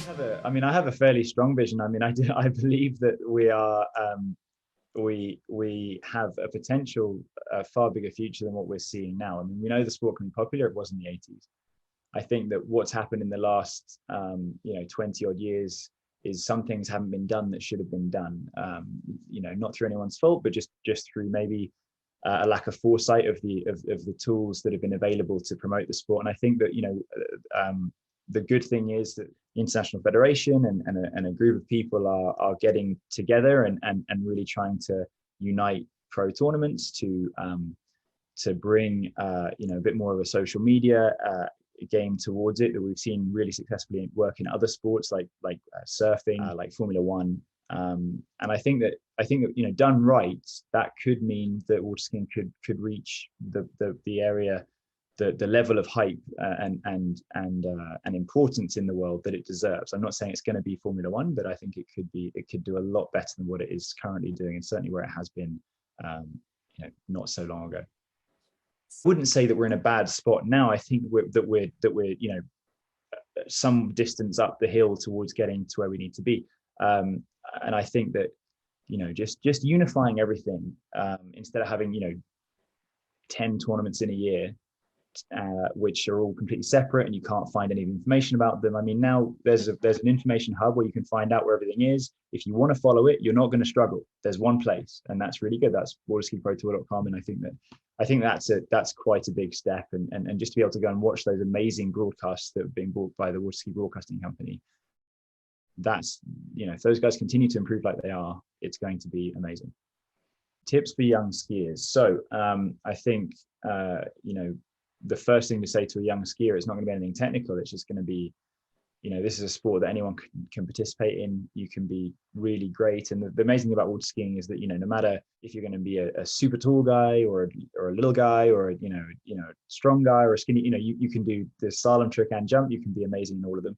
I have a fairly strong vision. I believe that we have a potential far bigger future than what we're seeing now. We know the sport can be popular. It was in the 80s. I think that what's happened in the last 20 odd years is some things haven't been done that should have been done. Not through anyone's fault, but just through maybe a lack of foresight of the tools that have been available to promote the sport. And I think that the good thing is that the International Federation and a group of people are getting together and really trying to unite pro tournaments to bring a bit more of a social media game towards it that we've seen really successfully work in other sports like surfing, like Formula One. And I think that done right, that could mean that water skiing could reach the area, the level of hype and importance in the world that it deserves. I'm not saying it's going to be Formula One, but I think it could do a lot better than what it is currently doing, and certainly where it has been not so long ago. I wouldn't say that we're in a bad spot now. I think that we're some distance up the hill towards getting to where we need to be. And I think that just unifying everything instead of having 10 tournaments in a year, which are all completely separate and you can't find any information about them. Now there's an information hub where you can find out where everything is. If you want to follow it, you're not going to struggle. There's one place, and that's really good. That's WaterSkiProTour.com, and I think that's quite a big step. And just to be able to go and watch those amazing broadcasts that have been bought by the WaterSki Broadcasting Company, that's if those guys continue to improve like they are, it's going to be amazing. Tips for young skiers. So I think the first thing to say to a young skier, it's not going to be anything technical. It's just going to be, this is a sport that anyone can participate in. You can be really great. And the amazing thing about water skiing is that, no matter if you're going to be a super tall guy or a little guy or, a strong guy or a skinny, you can do the slalom trick and jump. You can be amazing in all of them.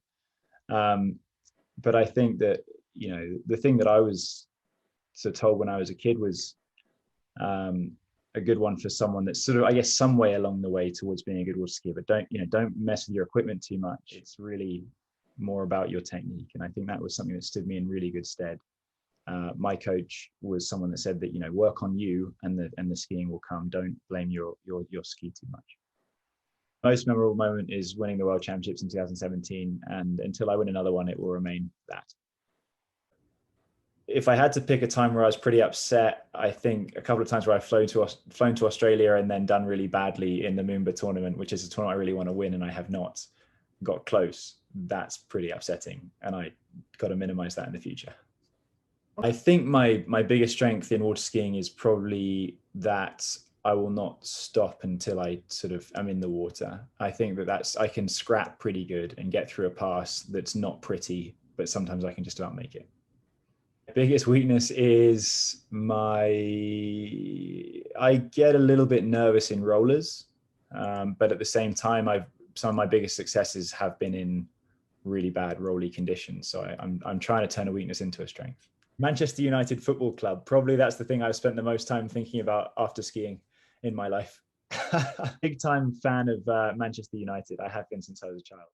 But I think that, the thing that I was so told when I was a kid was, a good one for someone that's sort of, I guess, some way along the way towards being a good water skier, but don't mess with your equipment too much. It's really more about your technique. And I think that was something that stood me in really good stead. My coach was someone that said that, work on you and the skiing will come. Don't blame your ski too much. Most memorable moment is winning the World Championships in 2017. And until I win another one, it will remain that. If I had to pick a time where I was pretty upset, I think a couple of times where I've flown to Australia and then done really badly in the Moomba tournament, which is a tournament I really want to win, and I have not got close. That's pretty upsetting, and I got to minimize that in the future. I think my biggest strength in water skiing is probably that I will not stop until I sort of am in the water. I think I can scrap pretty good and get through a pass that's not pretty, but sometimes I can just about make it. Biggest weakness is I get a little bit nervous in rollers, but at the same time, some of my biggest successes have been in really bad rolly conditions. So I'm trying to turn a weakness into a strength. Manchester United Football Club, probably that's the thing I've spent the most time thinking about after skiing in my life. Big time fan of Manchester United. I have been since I was a child.